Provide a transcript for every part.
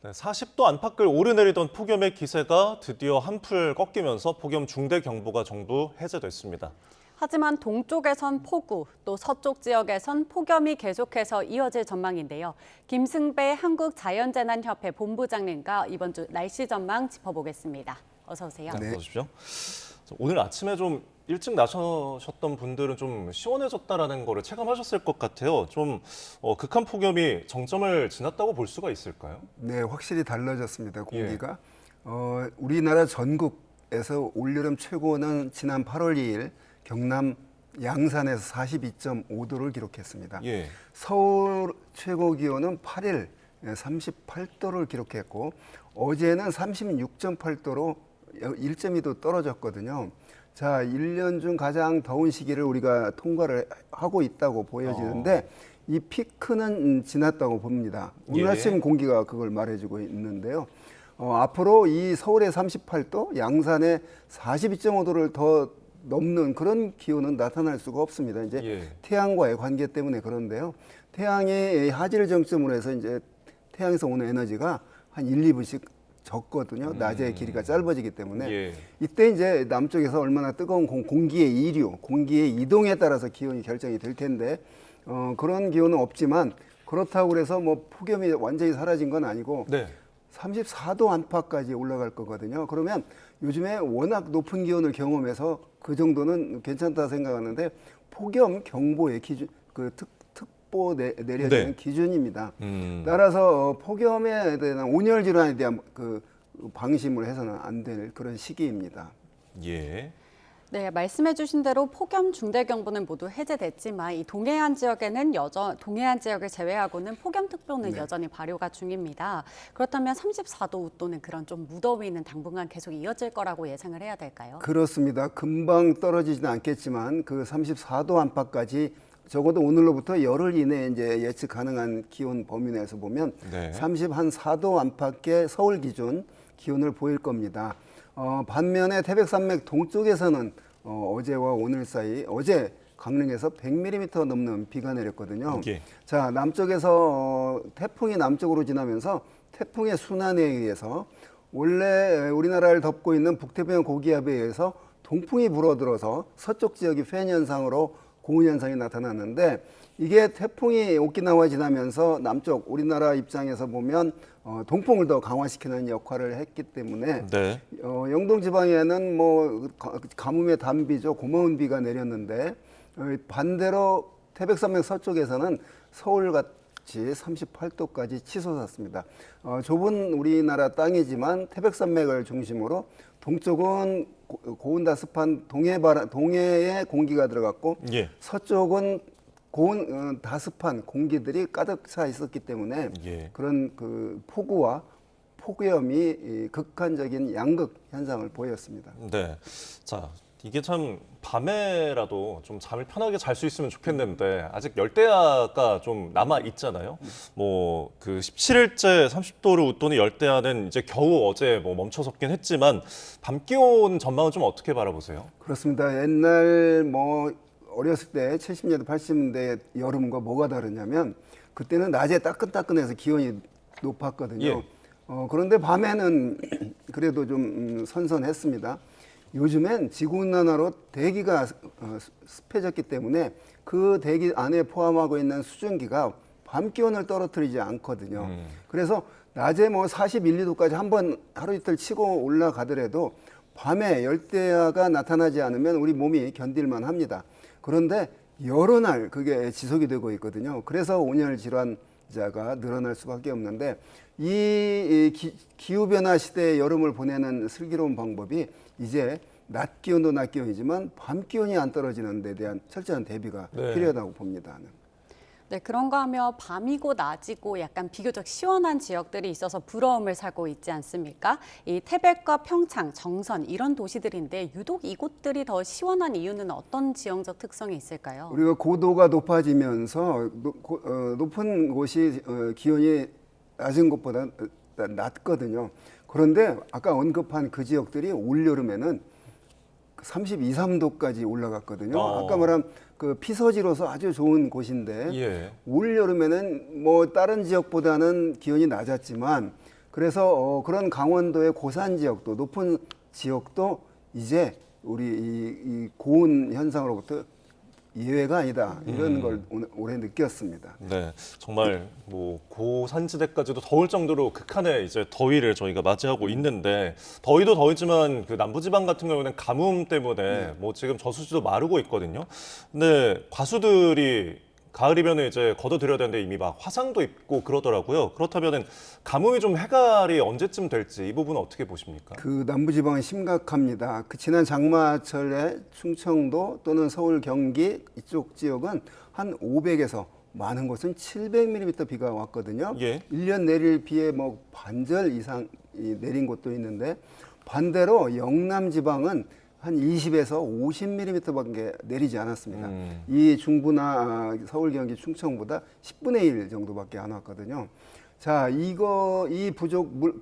네, 40도 안팎을 오르내리던 폭염의 기세가 드디어 한풀 꺾이면서 폭염 중대경보가 정부 해제됐습니다. 하지만 동쪽에선 폭우, 또 서쪽 지역에선 폭염이 계속해서 이어질 전망인데요. 김승배 한국자연재난협회 본부장님과 이번 주 날씨 전망 짚어보겠습니다. 어서 오세요. 네, 어서 오십시오. 오늘 아침에 좀 일찍 나서셨던 분들은 좀 시원해졌다라는 거를 체감하셨을 것 같아요. 좀 극한 폭염이 정점을 지났다고 볼 수가 있을까요? 네, 확실히 달라졌습니다. 공기가. 우리나라 전국에서 올여름 최고는 지난 8월 2일 경남 양산에서 42.5도를 기록했습니다. 예. 서울 최고 기온은 8일 38도를 기록했고 어제는 36.8도로 1.2도 떨어졌거든요. 자, 1년 중 가장 더운 시기를 우리가 통과를 하고 있다고 보여지는데 이 피크는 지났다고 봅니다. 오늘 아침 공기가 그걸 말해주고 있는데요. 앞으로 이 서울의 38도, 양산의 42.5도를 더 넘는 그런 기온은 나타날 수가 없습니다. 이제 태양과의 관계 때문에 그런데요. 태양이 하질 정점으로 해서 이제 태양에서 오는 에너지가 한 1, 2분씩 적거든요. 낮의 길이가 짧아지기 때문에 이때 이제 남쪽에서 얼마나 뜨거운 공기의 이류, 공기의 이동에 따라서 기온이 결정이 될 텐데 그런 기온은 없지만 그렇다고 그래서 뭐 폭염이 완전히 사라진 건 아니고 34도 안팎까지 올라갈 거거든요. 그러면 요즘에 워낙 높은 기온을 경험해서 그 정도는 괜찮다 생각하는데 폭염 경보의 기준, 그 특보 내려지는 기준입니다. 따라서 폭염에 대한 온열 질환에 대한 그 방심을 해서는 안 될 그런 시기입니다. 예. 네, 말씀해 주신 대로 폭염 중대경보는 모두 해제됐지만 이 동해안 지역에는 동해안 지역을 제외하고는 폭염특보는 여전히 발효가 중입니다. 그렇다면 34도 웃도는 그런 좀 무더위는 당분간 계속 이어질 거라고 예상을 해야 될까요? 그렇습니다. 금방 떨어지지는 않겠지만 그 34도 안팎까지 적어도 오늘로부터 열흘 이내에 이제 예측 가능한 기온 범위 내에서 보면 34도 안팎의 서울 기준 기온을 보일 겁니다. 반면에 태백산맥 동쪽에서는 어제와 오늘 사이 어제 강릉에서 100mm 넘는 비가 내렸거든요. 자, 남쪽에서 태풍이 남쪽으로 지나면서 태풍의 순환에 의해서 원래 우리나라를 덮고 있는 북태평양 고기압에 의해서 동풍이 불어들어서 서쪽 지역이 팬 현상으로 고온 현상이 나타났는데 이게 태풍이 오키나와 지나면서 남쪽 우리나라 입장에서 보면 동풍을 더 강화시키는 역할을 했기 때문에 영동 지방에는 뭐 가뭄의 단비죠. 고마운 비가 내렸는데 반대로 태백산맥 서쪽에서는 서울같이 38도까지 치솟았습니다. 좁은 우리나라 땅이지만 태백산맥을 중심으로 동쪽은 고온 다습한 동해의 공기가 들어갔고 서쪽은 고온 다습한 공기들이 가득 차 있었기 때문에 그런 그 폭우와 폭염이 극한적인 양극 현상을 보였습니다. 네. 자, 이게 참 밤에라도 좀 잠을 편하게 잘 수 있으면 좋겠는데 아직 열대야가 좀 남아 있잖아요. 뭐 그 17일째 30도를 웃도는 열대야는 이제 겨우 어제 뭐 멈춰섰긴 했지만 밤 기온 전망은 좀 어떻게 바라보세요? 그렇습니다. 옛날 뭐 어렸을 때 70년대 80년대 여름과 뭐가 다르냐면 그때는 낮에 따끈따끈해서 기온이 높았거든요. 그런데 밤에는 그래도 좀 선선했습니다. 요즘엔 지구온난화로 대기가 습해졌기 때문에 그 대기 안에 포함하고 있는 수증기가 밤 기온을 떨어뜨리지 않거든요. 그래서 낮에 뭐 41, 2도까지 한번 하루 이틀 치고 올라가더라도 밤에 열대야가 나타나지 않으면 우리 몸이 견딜만 합니다. 그런데 여러 날 그게 지속이 되고 있거든요. 그래서 온열 질환자가 늘어날 수밖에 없는데 이 기후변화 시대의 여름을 보내는 슬기로운 방법이 이제 낮 기온도 낮 기온이지만 밤 기온이 안 떨어지는 데 대한 철저한 대비가 필요하다고 봅니다. 네, 그런가 하면 밤이고 낮이고 약간 비교적 시원한 지역들이 있어서 부러움을 사고 있지 않습니까? 이 태백과 평창, 정선 이런 도시들인데 유독 이곳들이 더 시원한 이유는 어떤 지형적 특성이 있을까요? 우리가 고도가 높아지면서 높은 곳이 기온이 낮은 곳보다 낮거든요. 그런데 아까 언급한 그 지역들이 올여름에는 32, 3도까지 올라갔거든요. 아까 말한 그 피서지로서 아주 좋은 곳인데 올 여름에는 뭐 다른 지역보다는 기온이 낮았지만 그래서 그런 강원도의 고산 지역도 높은 지역도 이제 우리 이 고온 현상으로부터 예외가 아니다 이런 걸 올해 느꼈습니다. 네, 정말 뭐 고산지대까지도 더울 정도로 극한의 이제 더위를 저희가 맞이하고 있는데 더위도 더위지만 그 남부지방 같은 경우는 가뭄 때문에 뭐 지금 저수지도 마르고 있거든요. 근데 과수들이 가을이면 이제 걷어들여야 되는데 이미 막 화상도 입고 그러더라고요. 그렇다면은 가뭄이 좀 해갈이 언제쯤 될지 이 부분은 어떻게 보십니까? 그 남부지방은 심각합니다. 그 지난 장마철에 충청도 또는 서울, 경기 이쪽 지역은 한 500에서 많은 곳은 700mm 비가 왔거든요. 예. 1년 내릴 비의 뭐 반절 이상 내린 곳도 있는데 반대로 영남 지방은 한 20에서 50mm밖에 내리지 않았습니다. 이 중부나 서울, 경기, 충청보다 10분의 1 정도밖에 안 왔거든요. 자, 이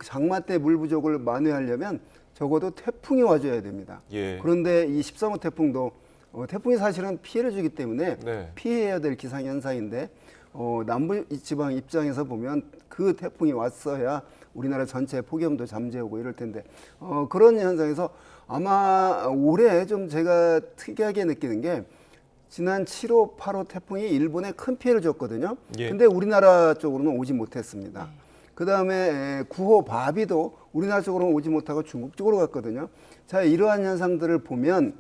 장마 때 물 부족을 만회하려면 적어도 태풍이 와줘야 됩니다. 예. 그런데 이 13호 태풍도 태풍이 사실은 피해를 주기 때문에 네. 피해야 될 기상 현상인데 남부 지방 입장에서 보면 그 태풍이 왔어야 우리나라 전체 폭염도 잠재우고 이럴 텐데 그런 현상에서 아마 올해 좀 제가 특이하게 느끼는 게 지난 7호, 8호 태풍이 일본에 큰 피해를 줬거든요. 예. 근데 우리나라 쪽으로는 오지 못했습니다. 그 다음에 9호 바비도 우리나라 쪽으로는 오지 못하고 중국 쪽으로 갔거든요. 자, 이러한 현상들을 보면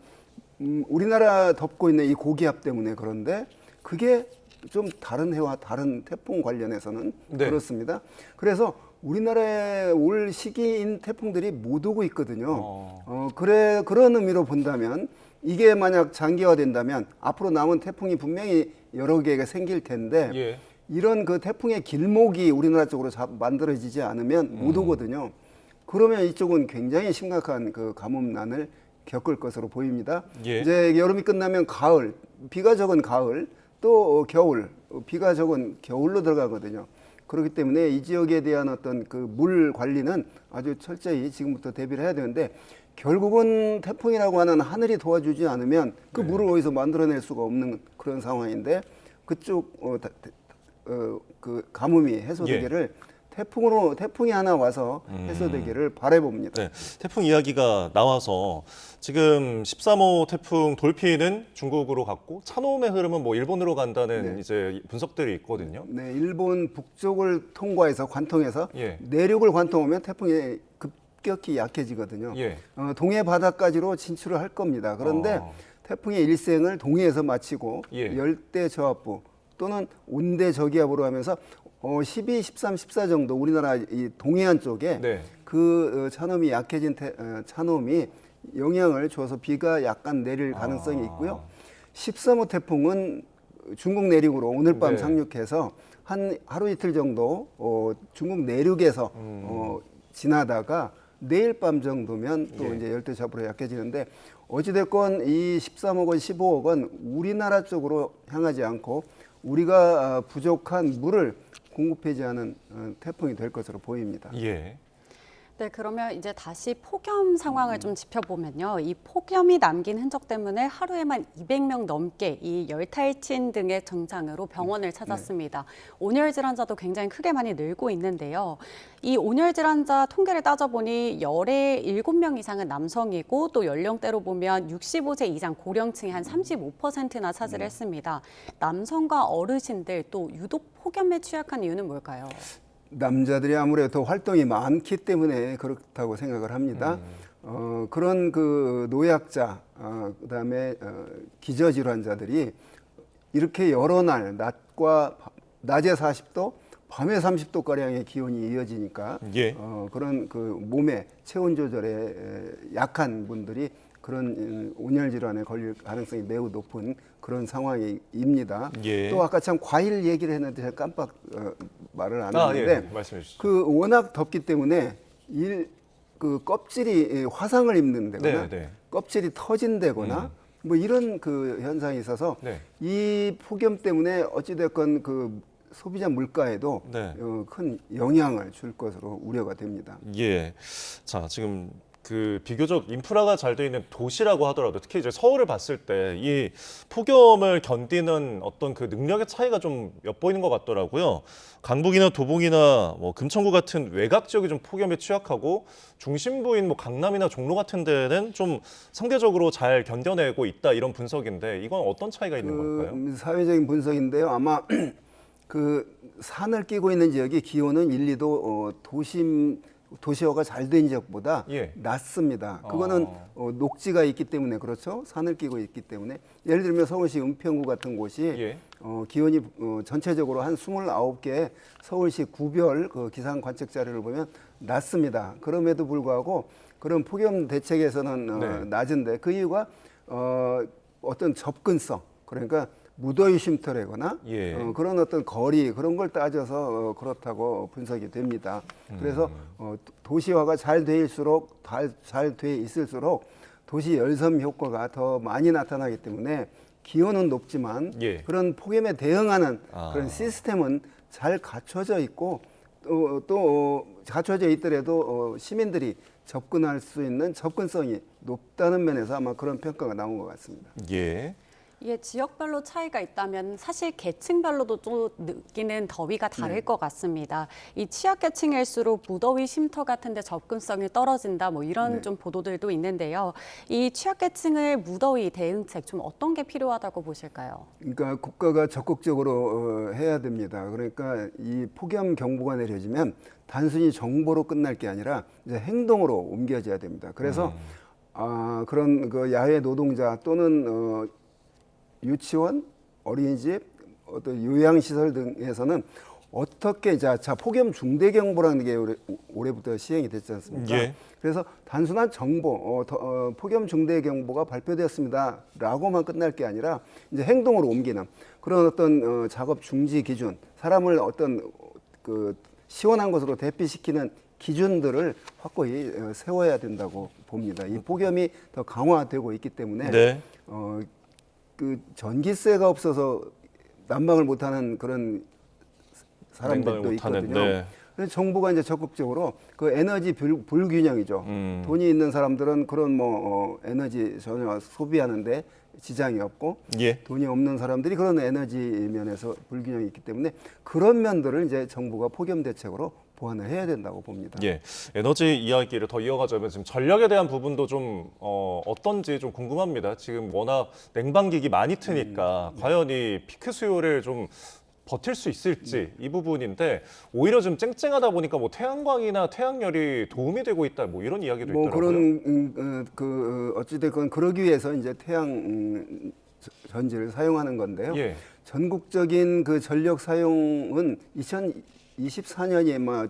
우리나라 덮고 있는 이 고기압 때문에 그런데 그게 좀 다른 해와 다른 태풍 관련해서는 네. 그렇습니다. 그래서 우리나라에 올 시기인 태풍들이 못 오고 있거든요. 그런 의미로 본다면 이게 만약 장기화된다면 앞으로 남은 태풍이 분명히 여러 개가 생길 텐데 예. 이런 그 태풍의 길목이 우리나라 쪽으로 만들어지지 않으면 못 오거든요. 그러면 이쪽은 굉장히 심각한 그 가뭄난을 겪을 것으로 보입니다. 예. 이제 여름이 끝나면 가을, 비가 적은 가을, 또 겨울, 비가 적은 겨울로 들어가거든요. 그렇기 때문에 이 지역에 대한 어떤 그 물 관리는 아주 철저히 지금부터 대비를 해야 되는데 결국은 태풍이라고 하는 하늘이 도와주지 않으면 그 물을 어디서 만들어낼 수가 없는 그런 상황인데 그쪽 그 가뭄이 해소되기를 태풍이 하나 와서 해소되기를 바라봅니다. 네, 태풍 이야기가 나와서 지금 13호 태풍 돌피는 중국으로 갔고 차노움의 흐름은 뭐 일본으로 간다는 이제 분석들이 있거든요. 네, 일본 북쪽을 통과해서 관통해서 예. 내륙을 관통하면 태풍이 급격히 약해지거든요. 예. 동해 바다까지로 진출을 할 겁니다. 그런데 태풍의 일생을 동해에서 마치고 예. 열대 저압부 또는 온대 저기압으로 하면서 12, 13, 14 정도 우리나라 이 동해안 쪽에 네. 그 차놈이 약해진 차놈이 영향을 줘서 비가 약간 내릴 가능성이 있고요. 13호 태풍은 중국 내륙으로 오늘 밤 네. 상륙해서 한 하루 이틀 정도 중국 내륙에서 지나다가 내일 밤 정도면 또 이제 열대저압으로 약해지는데 어찌됐건 이 13억 원, 15억 원 우리나라 쪽으로 향하지 않고 우리가 부족한 물을 공급하지 않은 태풍이 될 것으로 보입니다. 예. 네, 그러면 이제 다시 폭염 상황을 좀 짚어보면요. 이 폭염이 남긴 흔적 때문에 하루에만 200명 넘게 이 열탈진 등의 증상으로 병원을 찾았습니다. 온열 질환자도 굉장히 크게 많이 늘고 있는데요. 이 온열 질환자 통계를 따져보니 열의 7명 이상은 남성이고 또 연령대로 보면 65세 이상 고령층이 한 35%나 차지를 했습니다. 남성과 어르신들 또 유독 폭염에 취약한 이유는 뭘까요? 남자들이 아무래도 더 활동이 많기 때문에 그렇다고 생각을 합니다. 그런 그 노약자, 그다음에 기저질환자들이 이렇게 여러 날 낮에 40도, 밤에 30도 가량의 기온이 이어지니까 예. 그런 그 몸의 체온 조절에 약한 분들이 그런 온열 질환에 걸릴 가능성이 매우 높은 그런 상황입니다. 예. 또 아까 참 과일 얘기를 했는데 제가 깜빡 말을 안 했는데 예. 말씀해 주시죠. 그 워낙 덥기 때문에 그 껍질이 화상을 입는다거나 네. 껍질이 터진다거나 뭐 이런 그 현상이 있어서 네. 이 폭염 때문에 어찌됐건 그 소비자 물가에도 네. 큰 영향을 줄 것으로 우려가 됩니다. 예. 자, 지금 그 비교적 인프라가 잘 돼 있는 도시라고 하더라도 특히 이제 서울을 봤을 때 이 폭염을 견디는 어떤 그 능력의 차이가 좀 엿보이는 것 같더라고요. 강북이나 도봉이나 뭐 금천구 같은 외곽 지역이 좀 폭염에 취약하고 중심부인 뭐 강남이나 종로 같은 데는 좀 상대적으로 잘 견뎌내고 있다 이런 분석인데 이건 어떤 차이가 있는 걸까요? 사회적인 분석인데요. 아마 그 산을 끼고 있는 지역이 기온은 1, 2도 도시화가 잘 된 지역보다 예. 낮습니다. 그거는 녹지가 있기 때문에 그렇죠. 산을 끼고 있기 때문에 예를 들면 서울시 은평구 같은 곳이 예. 기온이 전체적으로 한 29개 서울시 구별 그 기상 관측 자료를 보면 낮습니다. 그럼에도 불구하고 그런 폭염 대책에서는 네. 낮은데 그 이유가 어떤 접근성 그러니까 무더위 쉼터라거나 예. 그런 어떤 거리 그런 걸 따져서 그렇다고 분석이 됩니다. 그래서 도시화가 잘 돼일수록 잘 돼 있을수록 도시 열섬 효과가 더 많이 나타나기 때문에 기온은 높지만 예. 그런 폭염에 대응하는 그런 시스템은 잘 갖춰져 있고 또 갖춰져 있더라도 시민들이 접근할 수 있는 접근성이 높다는 면에서 아마 그런 평가가 나온 것 같습니다. 예. 이게 지역별로 차이가 있다면 사실 계층별로도 또 느끼는 더위가 다를 것 같습니다. 이 취약계층일수록 무더위 쉼터 같은 데 접근성이 떨어진다 뭐 이런 좀 보도들도 있는데요. 이 취약계층을 무더위 대응책 좀 어떤 게 필요하다고 보실까요? 그러니까 국가가 적극적으로 해야 됩니다. 그러니까 이 폭염 경보가 내려지면 단순히 정보로 끝날 게 아니라 이제 행동으로 옮겨져야 됩니다. 그래서 그런 그 야외 노동자 또는 유치원, 어린이집, 어떤 요양시설 등에서는 어떻게 자 폭염 중대 경보라는 게 올해부터 시행이 됐지 않습니까? 예. 그래서 단순한 정보, 폭염 중대 경보가 발표되었습니다라고만 끝날 게 아니라 이제 행동으로 옮기는 그런 어떤 작업 중지 기준, 사람을 어떤 그 시원한 곳으로 대피시키는 기준들을 확고히 세워야 된다고 봅니다. 이 폭염이 더 강화되고 있기 때문에 네. 그 전기세가 없어서 난방을 못하는 그런 사람들도 있거든요. 네. 그래서 정부가 이제 적극적으로 그 에너지 불균형이죠. 돈이 있는 사람들은 그런 에너지 전혀 소비하는데 지장이 없고 예. 돈이 없는 사람들이 그런 에너지 면에서 불균형이 있기 때문에 그런 면들을 이제 정부가 폭염 대책으로 보완을 해야 된다고 봅니다. 예, 에너지 이야기를 더 이어가자면 지금 전력에 대한 부분도 좀 어떤지 좀 궁금합니다. 지금 워낙 냉방기기 많이 트니까 과연 이 피크 수요를 좀 버틸 수 있을지 이 부분인데 오히려 좀 쨍쨍하다 보니까 뭐 태양광이나 태양열이 도움이 되고 있다 뭐 이런 이야기도 뭐 있더라고요. 그런 어찌됐건 그러기 위해서 이제 태양 전지를 사용하는 건데요. 예. 전국적인 그 전력 사용은 2024년에 뭐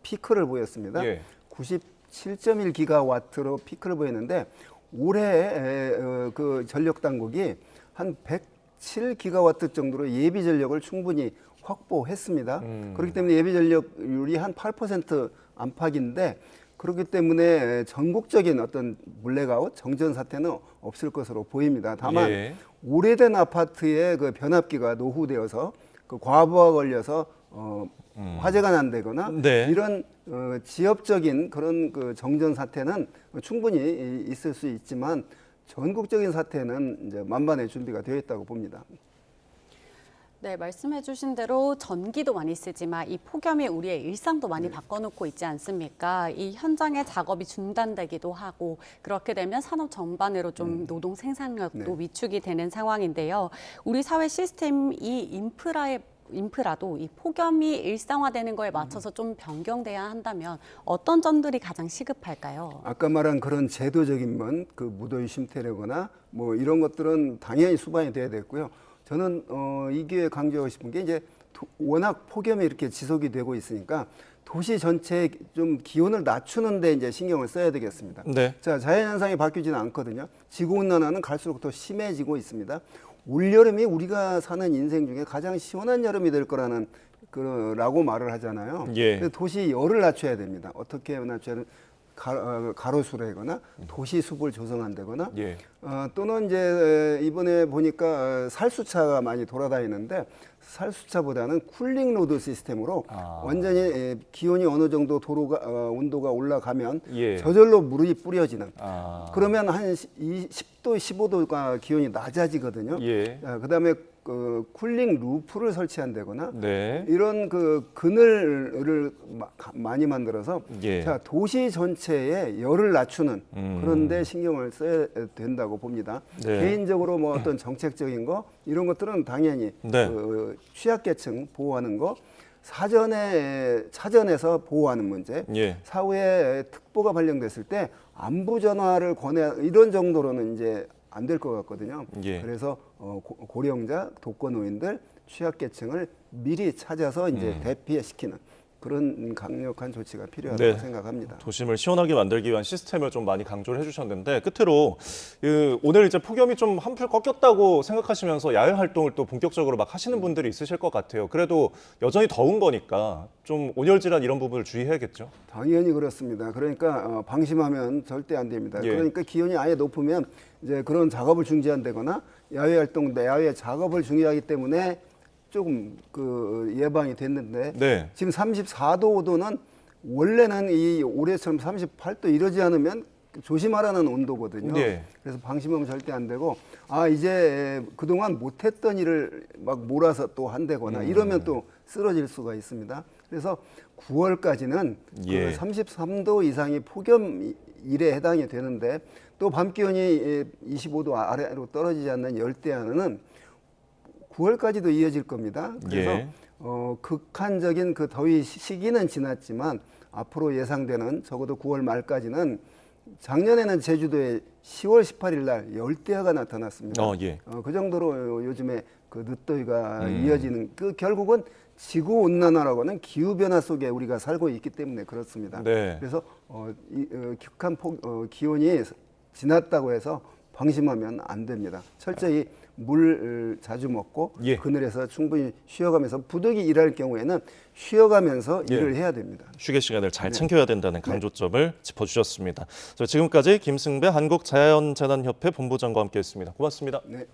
피크를 보였습니다. 예. 97.1 기가와트로 피크를 보였는데 올해 그 전력 당국이 한 107 기가와트 정도로 예비 전력을 충분히 확보했습니다. 그렇기 때문에 예비 전력률이 한 8% 안팎인데 그렇기 때문에 전국적인 어떤 블랙아웃, 정전 사태는 없을 것으로 보입니다. 다만 예. 오래된 아파트의 그 변압기가 노후되어서 그 과부하 걸려서 화재가 난다거나 네. 이런 지역적인 그런 그 정전 사태는 충분히 있을 수 있지만 전국적인 사태는 이제 만반의 준비가 되어 있다고 봅니다. 네, 말씀해주신 대로 전기도 많이 쓰지만 이 폭염이 우리의 일상도 많이 바꿔놓고 있지 않습니까? 이 현장의 작업이 중단되기도 하고 그렇게 되면 산업 전반으로 좀 노동 생산력도 위축이 되는 상황인데요. 우리 사회 시스템 이 인프라도 이 폭염이 일상화되는 거에 맞춰서 좀 변경돼야 한다면 어떤 점들이 가장 시급할까요? 아까 말한 그런 제도적인 면, 그 무더위 쉼터라거나 뭐 이런 것들은 당연히 수반이 돼야 되고요. 저는 이 기회에 강조하고 싶은 게 이제 워낙 폭염이 이렇게 지속이 되고 있으니까 도시 전체에 좀 기온을 낮추는데 이제 신경을 써야 되겠습니다. 네. 자, 자연현상이 바뀌지는 않거든요. 지구온난화는 갈수록 더 심해지고 있습니다. 올여름이 우리가 사는 인생 중에 가장 시원한 여름이 될 거라는 라고 말을 하잖아요. 예. 그래서 도시 열을 낮춰야 됩니다. 어떻게 낮춰야 되는 가로수를 도시숲을 조성한다거나 예. 또는 이제 이번에 보니까 살수차가 많이 돌아다니는데 살수차보다는 쿨링 로드 시스템으로 완전히 기온이 어느 정도 도로가 온도가 올라가면 예. 저절로 물이 뿌려지는 그러면 한 10도 15도가 기온이 낮아지거든요. 예. 그다음에 그 쿨링 루프를 설치한다거나 네. 이런 그 그늘을 많이 만들어서 예. 자 도시 전체에 열을 낮추는 그런 데 신경을 써야 된다고 봅니다. 네. 개인적으로 뭐 어떤 정책적인 거 이런 것들은 당연히 네. 그 취약계층 보호하는 거 차전에서 보호하는 문제 예. 사후에 특보가 발령됐을 때 안부 전화를 권해 이런 정도로는 이제 안 될 것 같거든요. 예. 그래서 고령자, 독거노인들, 취약계층을 미리 찾아서 이제 대피시키는 그런 강력한 조치가 필요하다고 네. 생각합니다. 도심을 시원하게 만들기 위한 시스템을 좀 많이 강조를 해주셨는데 끝으로 오늘 이제 폭염이 좀 한풀 꺾였다고 생각하시면서 야외 활동을 또 본격적으로 막 하시는 분들이 있으실 것 같아요. 그래도 여전히 더운 거니까 좀 온열질환 이런 부분을 주의해야겠죠. 당연히 그렇습니다. 그러니까 방심하면 절대 안 됩니다. 예. 그러니까 기온이 아예 높으면 이제 그런 작업을 중지한다거나 야외 활동, 야외 작업을 중지하기 때문에 조금 그 예방이 됐는데 네. 지금 34도, 5도는 원래는 이 올해처럼 38도 이러지 않으면 조심하라는 온도거든요. 네. 그래서 방심하면 절대 안 되고 이제 그동안 못했던 일을 막 몰아서 또 한다거나 이러면 또 쓰러질 수가 있습니다. 그래서 9월까지는 예. 그 33도 이상이 폭염 일에 해당이 되는데 또 밤 기온이 25도 아래로 떨어지지 않는 열대야는 9월까지도 이어질 겁니다. 그래서 예. 극한적인 그 더위 시기는 지났지만 앞으로 예상되는 적어도 9월 말까지는 작년에는 제주도에 10월 18일 날 열대야가 나타났습니다. 예. 그 정도로 요즘에 그 늦더위가 이어지는 그 결국은 지구 온난화라고는 기후 변화 속에 우리가 살고 있기 때문에 그렇습니다. 네. 그래서 극한 기온이 지났다고 해서 방심하면 안 됩니다. 철저히 물 자주 먹고 예. 그늘에서 충분히 쉬어가면서 부득이 일할 경우에는 쉬어가면서 예. 일을 해야 됩니다. 휴게 시간을 잘 챙겨야 된다는 강조점을 짚어주셨습니다. 지금까지 김승배 한국자연재난협회 본부장과 함께했습니다. 고맙습니다. 네.